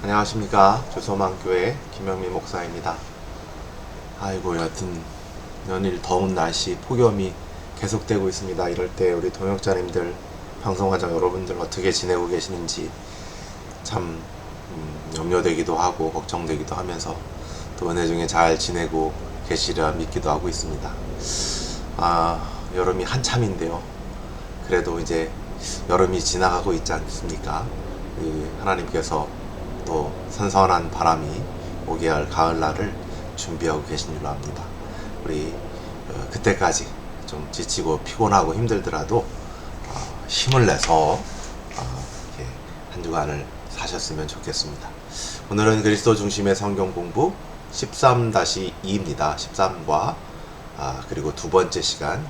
안녕하십니까. 주소망교회 김영민 목사입니다. 아이고, 여튼 연일 더운 날씨 폭염이 계속되고 있습니다. 이럴 때 우리 동역자님들, 방송가정 여러분들 어떻게 지내고 계시는지 참 염려되기도 하고 걱정되기도 하면서 또 은혜 중에 잘 지내고 계시리라 믿기도 하고 있습니다. 여름이 한참인데요. 그래도 이제 여름이 지나가고 있지 않습니까? 하나님께서 또 선선한 바람이 오게 할 가을날을 준비하고 계신 줄로 압니다. 우리 그때까지 좀 지치고 피곤하고 힘들더라도 힘을 내서 이렇게 한 주간을 사셨으면 좋겠습니다. 오늘은 그리스도 중심의 성경 공부 13-2입니다. 13과 그리고 두 번째 시간,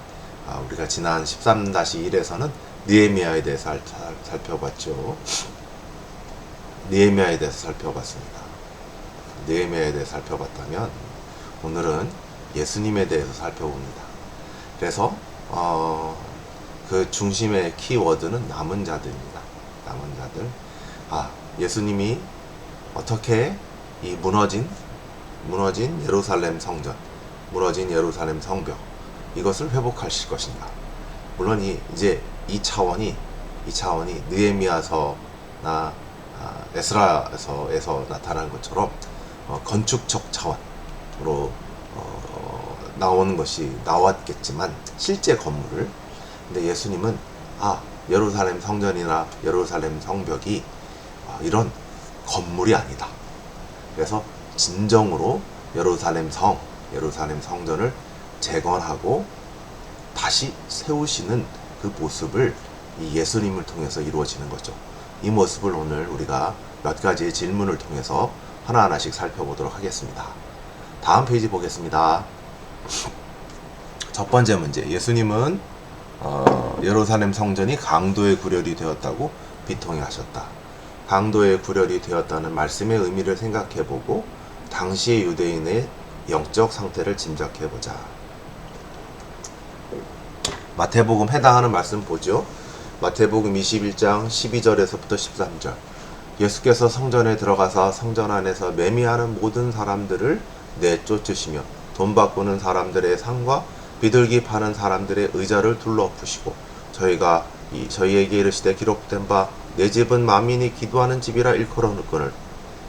우리가 지난 13-1에서는 느헤미야에 대해서 살펴봤죠. 느헤미야에 대해서 살펴봤습니다. 느헤미야에 대해서 살펴봤다면 오늘은 예수님에 대해서 살펴봅니다. 그래서 그 중심의 키워드는 남은 자들입니다. 남은 자들. 예수님이 어떻게 이 무너진 예루살렘 성전, 무너진 예루살렘 성벽, 이것을 회복하실 것인가. 물론 이제 이 차원이 느헤미야서나 에스라에서 나타난 것처럼 건축적 차원으로 나오는 것이 나왔겠지만 실제 건물을, 근데 예수님은 예루살렘 성전이나 예루살렘 성벽이 이런 건물이 아니다. 그래서 진정으로 예루살렘 성전을 재건하고 다시 세우시는 그 모습을 이 예수님을 통해서 이루어지는 거죠. 이 모습을 오늘 우리가 몇 가지의 질문을 통해서 하나하나씩 살펴보도록 하겠습니다. 다음 페이지 보겠습니다. 첫 번째 문제. 예수님은 예루살렘 성전이 강도의 구렬이 되었다고 비통해 하셨다. 강도의 구렬이 되었다는 말씀의 의미를 생각해보고 당시의 유대인의 영적 상태를 짐작해보자. 마태복음 해당하는 말씀 보죠. 마태복음 21장 12절에서부터 13절. 예수께서 성전에 들어가서 성전 안에서 매매하는 모든 사람들을 내쫓으시며 돈 바꾸는 사람들의 상과 비둘기 파는 사람들의 의자를 둘러엎으시고 저희에게 이르시되 기록된 바 내 집은 만민이 기도하는 집이라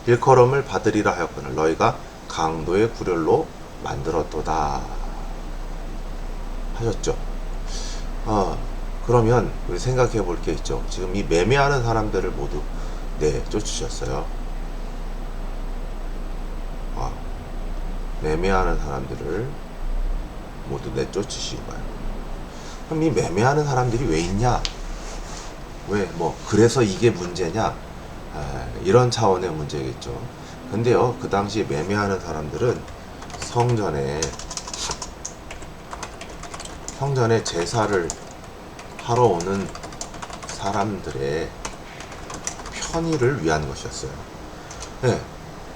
일컬음을 받으리라 하였거늘 너희가 강도의 구렬로 만들었도다 하셨죠. 그러면 우리 생각해 볼 게 있죠. 지금 이 매매하는 사람들을 모두 내쫓으셨어요. 매매하는 사람들을 모두 내쫓으신 거예요. 그럼 이 매매하는 사람들이 왜 있냐? 그래서 이게 문제냐? 이런 차원의 문제겠죠. 근데요, 그 당시 매매하는 사람들은 성전에 제사를 하러 오는 사람들의 편의를 위한 것이었어요.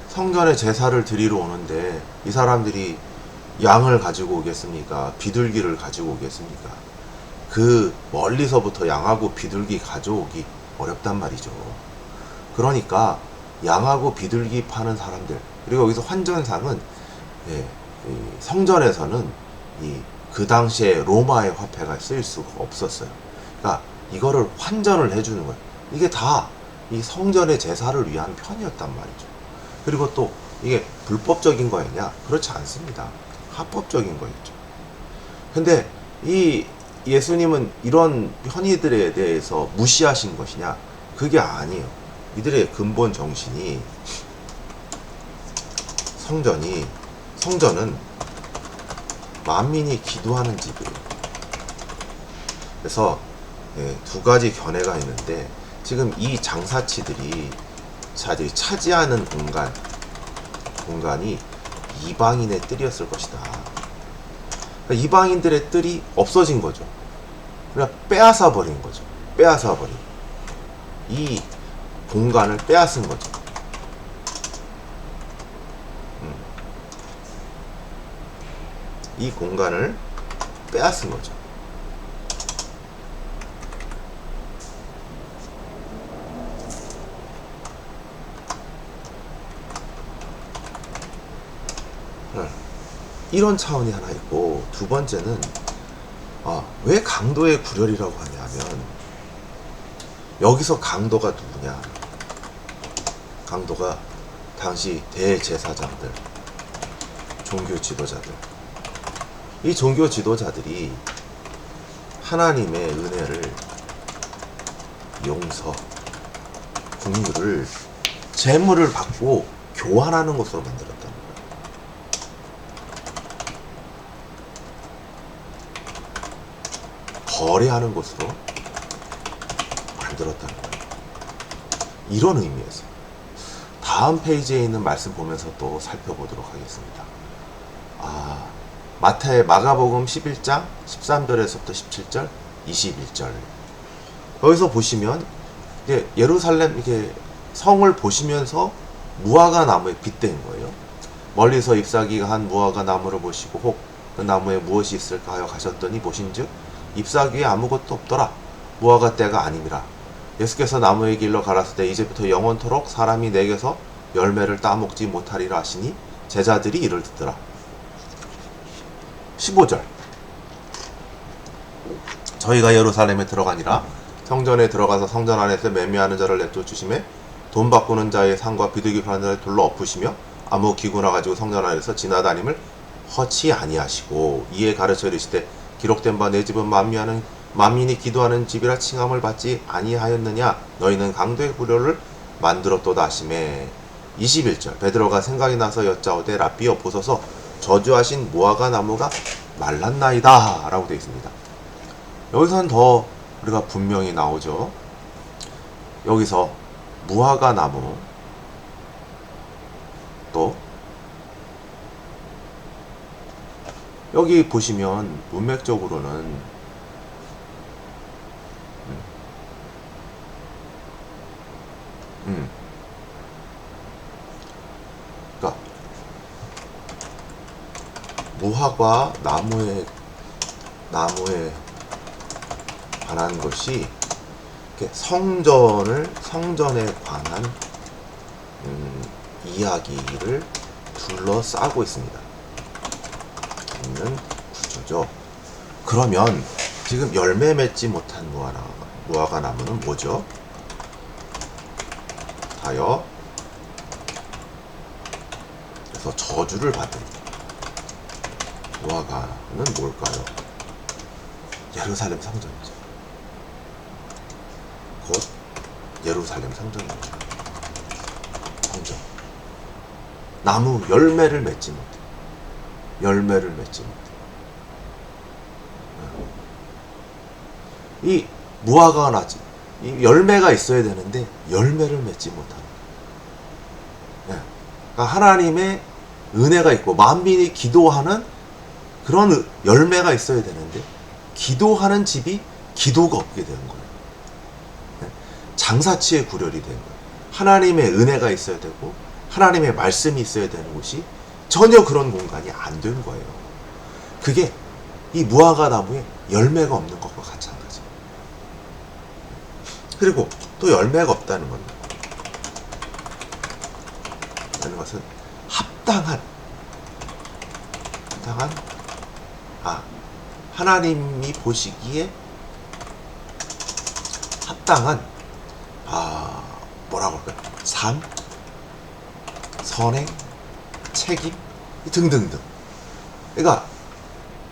성전에 제사를 드리러 오는데 이 사람들이 양을 가지고 오겠습니까? 비둘기를 가지고 오겠습니까? 그 멀리서부터 양하고 비둘기 가져오기 어렵단 말이죠. 그러니까 양하고 비둘기 파는 사람들, 그리고 여기서 환전상은 성전에서는 그 당시에 로마의 화폐가 쓰일 수가 없었어요. 그러니까 이거를 환전을 해주는 거예요. 이게 다 이 성전의 제사를 위한 편이었단 말이죠. 그리고 또 이게 불법적인 거였냐? 그렇지 않습니다. 합법적인 거였죠. 근데 이 예수님은 이런 편의들에 대해서 무시하신 것이냐? 그게 아니에요. 이들의 근본 정신이 성전은 만민이 기도하는 집이에요. 그래서 두 가지 견해가 있는데, 지금 이 장사치들이 차지하는 공간이 이방인의 뜰이었을 것이다. 그러니까 이방인들의 뜰이 없어진 거죠. 그러니까 빼앗아 버린 거죠. 이 공간을 빼앗은 거죠. 이 공간을 빼앗은 거죠. 네. 이런 차원이 하나 있고, 두 번째는 왜 강도의 구렬이라고 하냐면, 여기서 강도가 누구냐? 강도가 당시 대제사장들, 종교 지도자들. 이 종교 지도자들이 하나님의 은혜를, 용서, 긍휼을 재물을 받고 교환하는 것으로 만들었다는 거예요. 거래하는 것으로 만들었다는 거예요. 이런 의미에서 다음 페이지에 있는 말씀 보면서 또 살펴보도록 하겠습니다. 마가복음 11장 13절에서부터 17절, 21절. 여기서 보시면 이제 예루살렘 이게 성을 보시면서 무화과 나무에 빗댄 거예요. 멀리서 잎사귀가 한 무화과 나무를 보시고 혹 그 나무에 무엇이 있을까 하여 가셨더니 보신즉 잎사귀에 아무것도 없더라. 무화과 때가 아님이라. 예수께서 나무의 길로 가라사대 이제부터 영원토록 사람이 내게서 열매를 따먹지 못하리라 하시니 제자들이 이를 듣더라. 15절. 저희가 예루살렘에 들어가니라. 성전에 들어가서 성전 안에서 매매하는 자를 내쫓으심에 돈 바꾸는 자의 상과 비둘기 파는 자를 돌로 엎으시며 아무 기구나 가지고 성전 안에서 지나다님을 허치 아니하시고 이에 가르쳐 이르시되 기록된 바 내 집은 만민이 기도하는 집이라 칭함을 받지 아니하였느냐. 너희는 강도의 구려를 만들었도다 하시매. 21절. 베드로가 생각이 나서 여짜오되 라삐여 보소서 저주하신 무화과 나무가 말랐나이다 라고 되어 있습니다. 여기서는 더 우리가 분명히 나오죠. 여기서 무화과 나무, 또 여기 보시면 문맥적으로는 그러니까 무화과 나무에 관한 것이 성전에 관한 이야기를 둘러싸고 있습니다. 있는 구조죠. 그러면 지금 열매 맺지 못한 무화과 나무는 뭐죠? 하여 그래서 저주를 받은 무화과는 뭘까요? 예루살렘 성전이죠. 곧 예루살렘 성전이죠. 성전. 나무 열매를 맺지 못해. 이 무화과가 나지. 이 열매가 있어야 되는데 열매를 맺지 못하는. 그러니까 하나님의 은혜가 있고 만민이 기도하는 그런 열매가 있어야 되는데 기도하는 집이 기도가 없게 되는 거예요. 장사치의 구렬이 되는 거예요. 하나님의 은혜가 있어야 되고 하나님의 말씀이 있어야 되는 곳이 전혀 그런 공간이 안 된 거예요. 그게 이 무화과 나무에 열매가 없는 것과 마찬가지. 그리고 또 열매가 없다는 건 라는 것은 합당한 하나님이 보시기에 합당한 뭐라고 할까요? 삶, 선행, 책임 등등등. 그러니까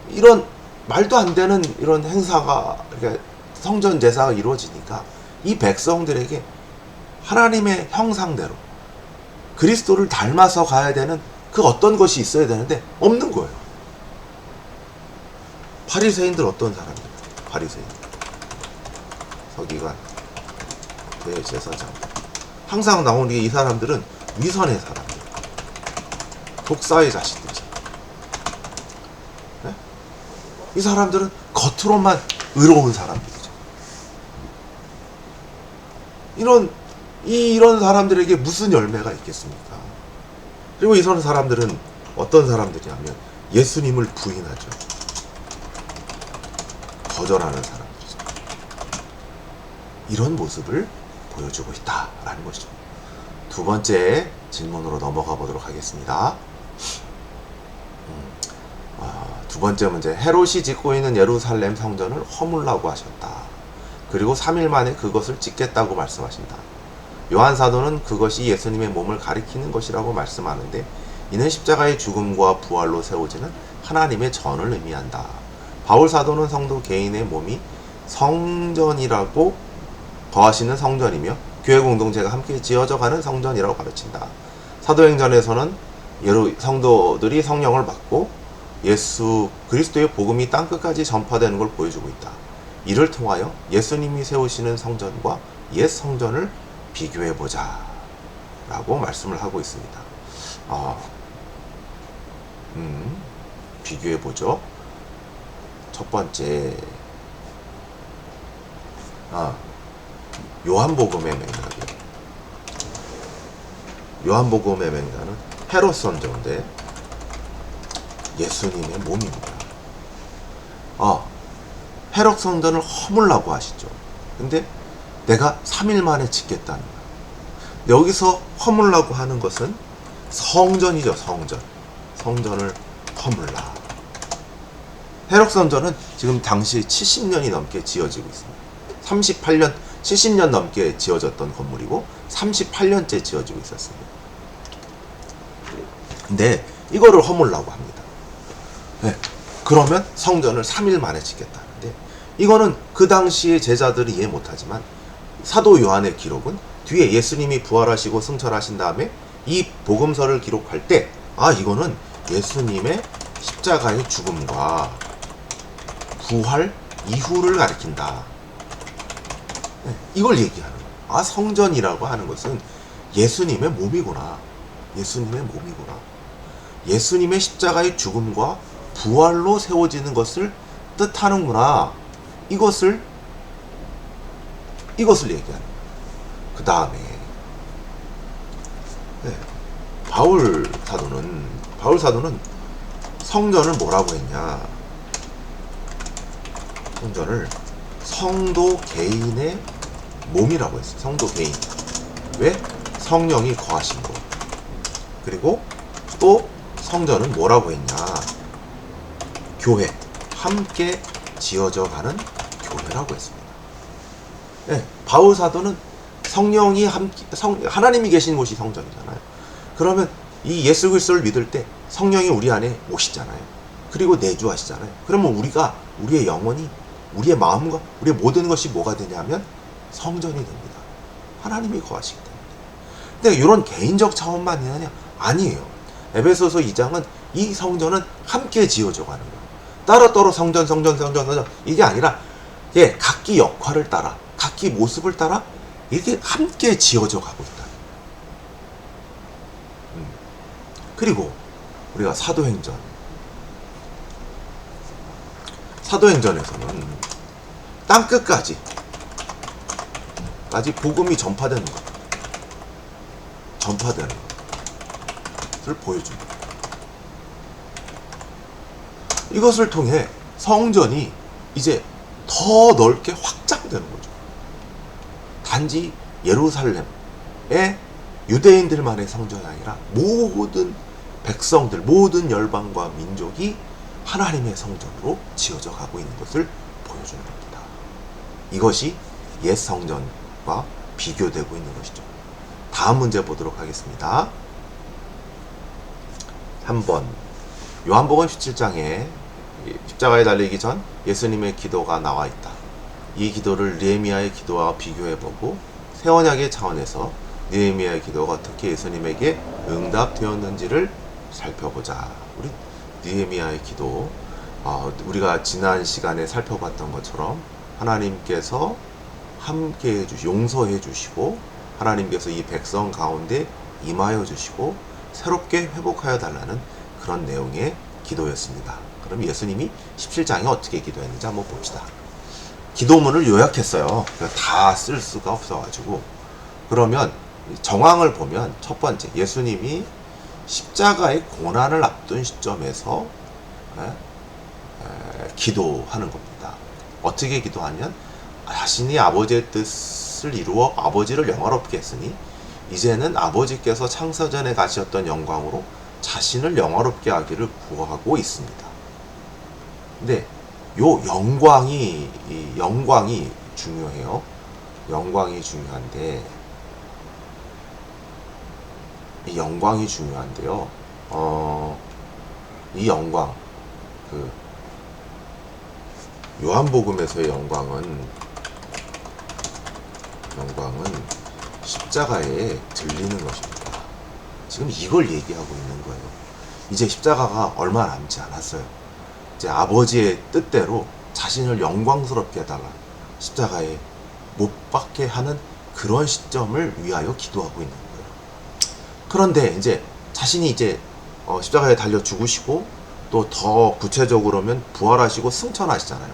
이런 말도 안 되는 이런 행사가, 그러니까 성전 제사가 이루어지니까 이 백성들에게 하나님의 형상대로 그리스도를 닮아서 가야 되는 그 어떤 것이 있어야 되는데 없는 거예요. 바리새인들 어떤 사람들? 바리새인, 서기관, 대제사장. 항상 나오는 게 이 사람들은 위선의 사람들, 독사의 자식들이죠. 네? 이 사람들은 겉으로만 의로운 사람들이죠. 이런 사람들에게 무슨 열매가 있겠습니까? 그리고 이런 사람들은 어떤 사람들이냐면 예수님을 부인하죠. 거절하는 사람들이죠. 이런 모습을 보여주고 있다라는 것이죠. 두 번째 질문으로 넘어가 보도록 하겠습니다. 두 번째 문제, 헤롯이 짓고 있는 예루살렘 성전을 허물라고 하셨다. 그리고 3일 만에 그것을 짓겠다고 말씀하신다. 요한 사도는 그것이 예수님의 몸을 가리키는 것이라고 말씀하는데, 이는 십자가의 죽음과 부활로 세워지는 하나님의 전을 의미한다. 바울 사도는 성도 개인의 몸이 성전이라고 거하시는 성전이며 교회 공동체가 함께 지어져가는 성전이라고 가르친다. 사도행전에서는 성도들이 성령을 받고 예수 그리스도의 복음이 땅끝까지 전파되는 걸 보여주고 있다. 이를 통하여 예수님이 세우시는 성전과 옛 성전을 비교해보자 라고 말씀을 하고 있습니다. 비교해보죠. 첫 번째, 요한복음의 맥락이에요. 요한복음의 맥락은 헤롯 성전인데 예수님의 몸입니다. 헤롯 성전을 허물라고 하시죠. 근데 내가 3일 만에 짓겠다는 거야. 여기서 허물라고 하는 것은 성전이죠. 성전을 허물라. 헤롯 성전은 지금 당시 70년이 넘게 지어지고 있습니다. 70년 넘게 지어졌던 건물이고 38년째 지어지고 있었습니다. 근데 이거를 허물라고 합니다. 네. 그러면 성전을 3일 만에 짓겠다는데, 이거는 그 당시의 제자들이 이해 못하지만 사도 요한의 기록은 뒤에 예수님이 부활하시고 승천하신 다음에 이 복음서를 기록할 때 이거는 예수님의 십자가의 죽음과 부활 이후를 가리킨다. 네, 이걸 얘기하는 거예요. 성전이라고 하는 것은 예수님의 몸이구나. 예수님의 십자가의 죽음과 부활로 세워지는 것을 뜻하는구나. 이것을 얘기하는 거예요. 그 다음에 바울 사도는 성전을 뭐라고 했냐? 성전을 성도 개인의 몸이라고 했어요. 성도 개인. 왜? 성령이 거하신 거. 그리고 또 성전은 뭐라고 했냐? 교회. 함께 지어져 가는 교회라고 했습니다. 네, 바울 사도는 성령이 하나님이 계신 곳이 성전이잖아요. 그러면 이 예수 그리스도를 믿을 때 성령이 우리 안에 오시잖아요. 그리고 내주하시잖아요. 그러면 우리의 영혼이, 우리의 마음과 우리의 모든 것이 뭐가 되냐면 성전이 됩니다. 하나님이 거하시기 때문에. 근데 이런 개인적 차원만 있느냐? 아니에요. 에베소서 2장은 이 성전은 함께 지어져 가는 거예요. 따로따로 성전 이게 아니라 각기 역할을 따라, 각기 모습을 따라 이렇게 함께 지어져 가고 있다. 그리고 우리가 사도행전에서는 땅끝까지 복음이 전파되는 것을 보여줍니다. 이것을 통해 성전이 이제 더 넓게 확장되는 거죠. 단지 예루살렘의 유대인들만의 성전이 아니라 모든 백성들, 모든 열방과 민족이 하나님의 성전으로 지어져 가고 있는 것을 보여주는 겁니다. 이것이 옛 성전과 비교되고 있는 것이죠. 다음 문제 보도록 하겠습니다. 3번, 요한복음 17장에 십자가에 달리기 전 예수님의 기도가 나와 있다. 이 기도를 느헤미야의 기도와 비교해보고 새 언약의 차원에서 느헤미야의 기도가 어떻게 예수님에게 응답되었는지를 살펴보자. 우리 느헤미야의 기도, 우리가 지난 시간에 살펴봤던 것처럼 하나님께서 함께 용서해 주시고 하나님께서 이 백성 가운데 임하여 주시고 새롭게 회복하여 달라는 그런 내용의 기도였습니다. 그럼 예수님이 17장에 어떻게 기도했는지 한번 봅시다. 기도문을 요약했어요. 다 쓸 수가 없어가지고. 그러면 정황을 보면 첫 번째, 예수님이 십자가의 고난을 앞둔 시점에서 기도하는 겁니다. 어떻게 기도하면 자신이 아버지의 뜻을 이루어 아버지를 영화롭게 했으니 이제는 아버지께서 창세전에 가셨던 영광으로 자신을 영화롭게 하기를 구하고 있습니다. 근데 요 영광이 중요해요. 영광이 중요한데, 이 영광이 중요한데요. 이 영광, 요한복음에서의 영광은 십자가에 들리는 것입니다. 지금 이걸 얘기하고 있는 거예요. 이제 십자가가 얼마 남지 않았어요. 이제 아버지의 뜻대로 자신을 영광스럽게 해달라, 십자가에 못 박게 하는 그런 시점을 위하여 기도하고 있는 거예요. 그런데 이제 자신이 이제 십자가에 달려 죽으시고, 또 더 구체적으로면 부활하시고 승천하시잖아요.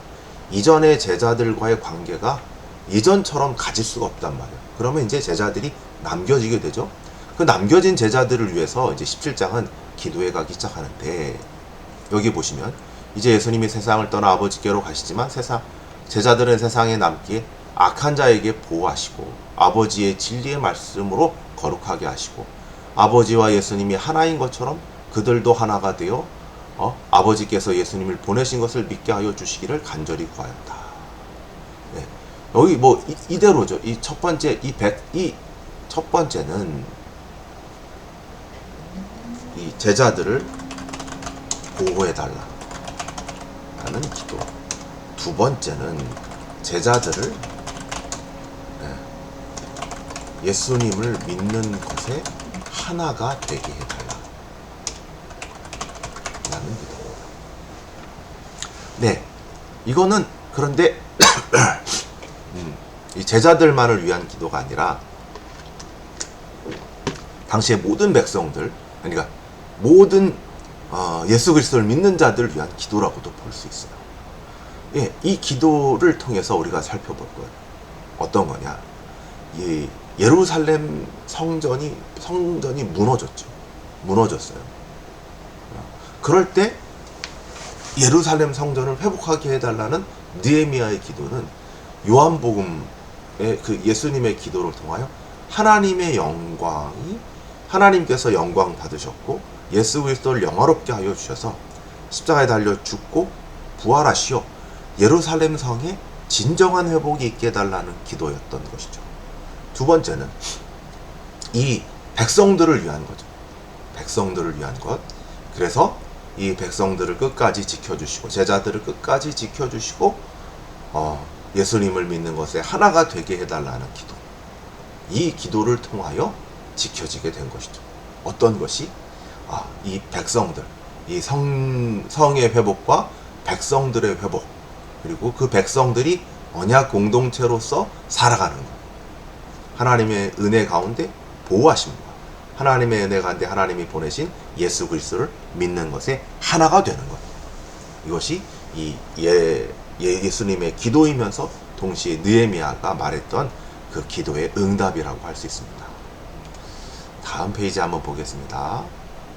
이전의 제자들과의 관계가 예전처럼 가질 수가 없단 말이에요. 그러면 이제 제자들이 남겨지게 되죠. 그 남겨진 제자들을 위해서 이제 17장은 기도해 가기 시작하는데, 여기 보시면 이제 예수님이 세상을 떠나 아버지께로 가시지만 제자들은 세상에 남기에 악한 자에게 보호하시고 아버지의 진리의 말씀으로 거룩하게 하시고, 아버지와 예수님이 하나인 것처럼 그들도 하나가 되어 아버지께서 예수님을 보내신 것을 믿게 하여 주시기를 간절히 구하였다. 네. 여기 뭐 이대로죠. 이 첫 번째 이 첫 번째는 이 제자들을 보호해 달라 하는 기도. 두 번째는 제자들을 예수님을 믿는 것에 하나가 되게 해달라 라는 기도입니다. 네, 이거는 그런데 이 제자들만을 위한 기도가 아니라 당시의 모든 백성들, 그러니까 모든 예수 그리스도를 믿는 자들을 위한 기도라고도 볼 수 있어요. 예, 이 기도를 통해서 우리가 살펴볼 거예요. 어떤 거냐? 이 예루살렘 성전이 무너졌어요. 그럴 때 예루살렘 성전을 회복하게 해달라는 느헤미야의 기도는 요한복음의 그 예수님의 기도를 통하여 하나님께서 영광 받으셨고 예수 그리스도를 영화롭게 하여 주셔서 십자가에 달려 죽고 부활하시어 예루살렘 성에 진정한 회복이 있게 해달라는 기도였던 것이죠. 두 번째는 이 백성들을 위한 거죠. 백성들을 위한 것. 그래서 이 백성들을 끝까지 지켜주시고 제자들을 끝까지 지켜주시고 예수님을 믿는 것에 하나가 되게 해달라는 기도. 이 기도를 통하여 지켜지게 된 것이죠. 어떤 것이? 이 백성들, 이 성의 회복과 백성들의 회복, 그리고 그 백성들이 언약 공동체로서 살아가는 것. 하나님의 은혜 가운데 보호하십니다. 하나님의 은혜 가운데 하나님이 보내신 예수 그리스도를 믿는 것에 하나가 되는 것. 이것이 예수님의 기도이면서 동시에 느헤미야가 말했던 그 기도의 응답이라고 할 수 있습니다. 다음 페이지 한번 보겠습니다.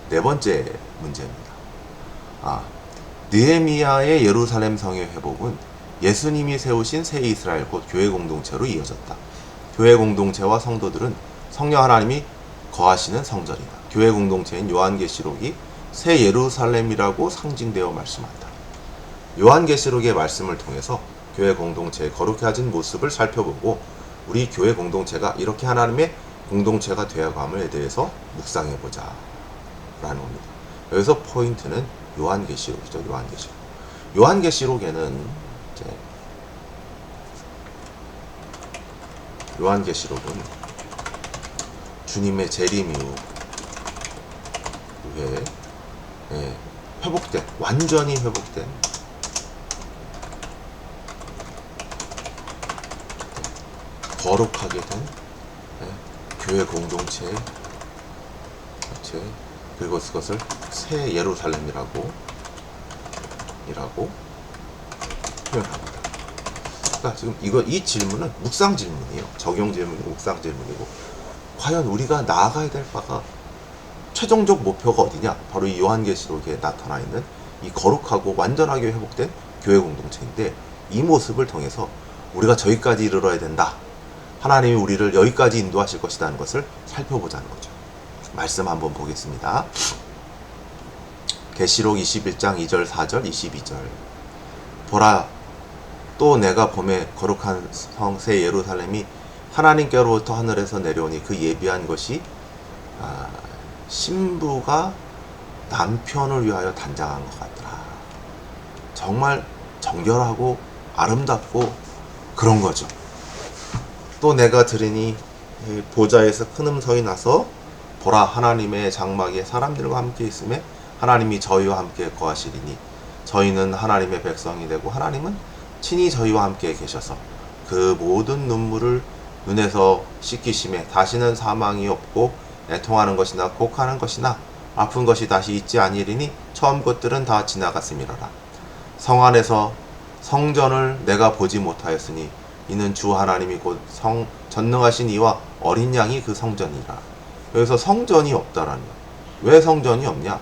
네 번째 문제입니다. 느헤미야의 예루살렘 성의 회복은 예수님이 세우신 새 이스라엘 곧 교회 공동체로 이어졌다. 교회 공동체와 성도들은 성령 하나님이 거하시는 성전이다. 교회 공동체인 요한계시록이 새 예루살렘이라고 상징되어 말씀한다. 요한계시록의 말씀을 통해서 교회 공동체의 거룩해진 모습을 살펴보고 우리 교회 공동체가 이렇게 하나님의 공동체가 되어감에 대해서 묵상해보자 라는 겁니다. 여기서 포인트는 요한계시록이죠. 요한계시록은 주님의 재림 이후에 완전히 회복된 거룩하게 된 교회 공동체, 그리고 그것을 새 예루살렘이라고 표현합니다. 그러니까 지금 이 질문은 묵상 질문이에요. 적용 질문이고 묵상 질문이고, 과연 우리가 나아가야 될 바가 최종적 목표가 어디냐? 바로 이 요한계시록에 나타나 있는 이 거룩하고 완전하게 회복된 교회 공동체인데, 이 모습을 통해서 우리가 저기까지 이르러야 된다. 하나님이 우리를 여기까지 인도하실 것이라는 것을 살펴보자는 거죠. 말씀 한번 보겠습니다. 계시록 21장 2절 4절 22절. 보라, 또 내가 봄에 거룩한 성 새 예루살렘이 하나님께로부터 하늘에서 내려오니 그 예비한 것이 신부가 남편을 위하여 단장한 것 같더라. 정말 정결하고 아름답고 그런 거죠. 또 내가 들으니 보좌에서 큰 음성이 나서 보라, 하나님의 장막에 사람들과 함께 있음에 하나님이 저희와 함께 거하시리니 저희는 하나님의 백성이 되고 하나님은 친히 저희와 함께 계셔서 그 모든 눈물을 눈에서 씻기심에 다시는 사망이 없고 애통하는 것이나 곡하는 것이나 아픈 것이 다시 있지 아니리니 처음 것들은 다 지나갔음이로라. 성 안에서 성전을 내가 보지 못하였으니 이는 주 하나님이 곧 전능하신 이와 어린 양이 그 성전이라. 여기서 성전이 없다라는 거예요. 왜 성전이 없냐?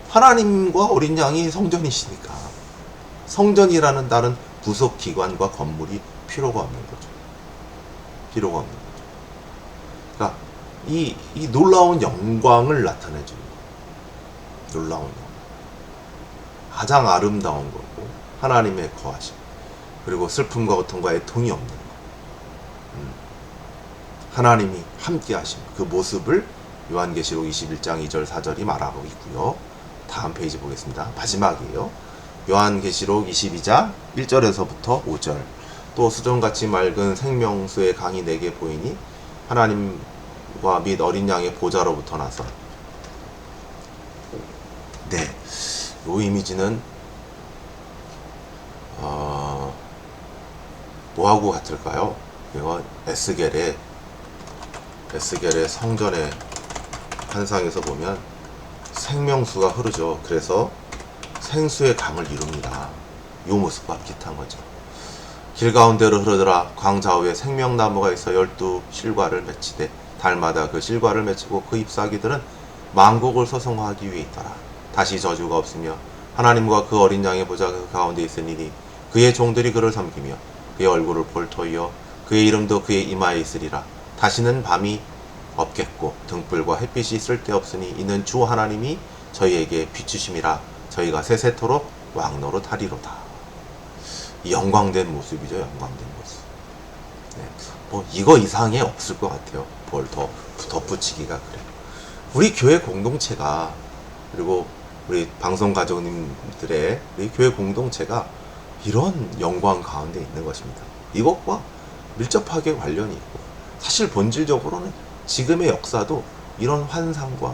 하나님과 어린 양이 성전이시니까. 성전이라는 다른 부속 기관과 건물이 필요가 없는 거죠. 필요가 없는 거죠. 그러니까 이 놀라운 영광을 나타내 주는 거예요. 놀라운 영광. 가장 아름다운 거고 하나님의 거하심. 그리고 슬픔과 고통과 애통이 없는 거. 하나님이 함께 하심. 그 모습을 요한계시록 21장 2절 4절이 말하고 있고요. 다음 페이지 보겠습니다. 마지막이에요. 요한계시록 22장 1절에서부터 5절. 또 수정같이 맑은 생명수의 강이 내게 보이니 하나님과 및 어린 양의 보좌로부터 나서. 네, 이 이미지는 뭐하고 같을까요? 이거 에스겔의 성전의 환상에서 보면 생명수가 흐르죠. 그래서 생수의 강을 이룹니다. 이 모습과 비슷한 거죠. 길 가운데로 흐르더라. 광 좌우에 생명나무가 있어 12실과를 맺히되 달마다 그 실과를 맺히고 그 잎사귀들은 만국을 소송하기 위해 있더라. 다시 저주가 없으며 하나님과 그 어린 양의 보좌가 그 가운데 있으니 그의 종들이 그를 섬기며 그의 얼굴을 볼 터이요 그의 이름도 그의 이마에 있으리라. 다시는 밤이 없겠고 등불과 햇빛이 쓸데없으니 이는 주 하나님이 저희에게 비추심이라. 저희가 세세토록 왕노릇 하리로다. 영광된 모습이죠. 영광된 모습. 네. 뭐 이거 이상이 없을 것 같아요. 뭘 더 덧붙이기가 그래요. 우리 교회 공동체가, 그리고 우리 방송 가족님들의 우리 교회 공동체가 이런 영광 가운데 있는 것입니다. 이것과 밀접하게 관련이 있고, 사실 본질적으로는 지금의 역사도 이런 환상과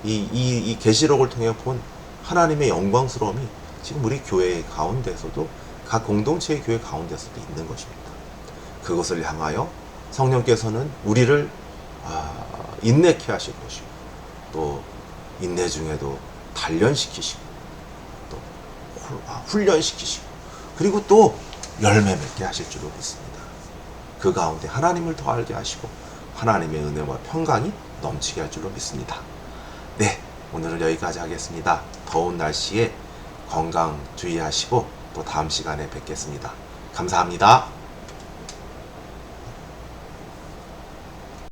이 계시록을 통해 본 하나님의 영광스러움이 지금 우리 교회 가운데서도, 각 공동체의 교회 가운데서도 있는 것입니다. 그것을 향하여 성령께서는 우리를 인내케 하실 것이고, 또 인내 중에도 단련시키시고, 또 훈련시키시고, 그리고 또 열매 맺게 하실 줄로 믿습니다. 그 가운데 하나님을 더 알게 하시고 하나님의 은혜와 평강이 넘치게 할 줄로 믿습니다. 네, 오늘은 여기까지 하겠습니다. 더운 날씨에 건강 주의하시고 또 다음 시간에 뵙겠습니다. 감사합니다.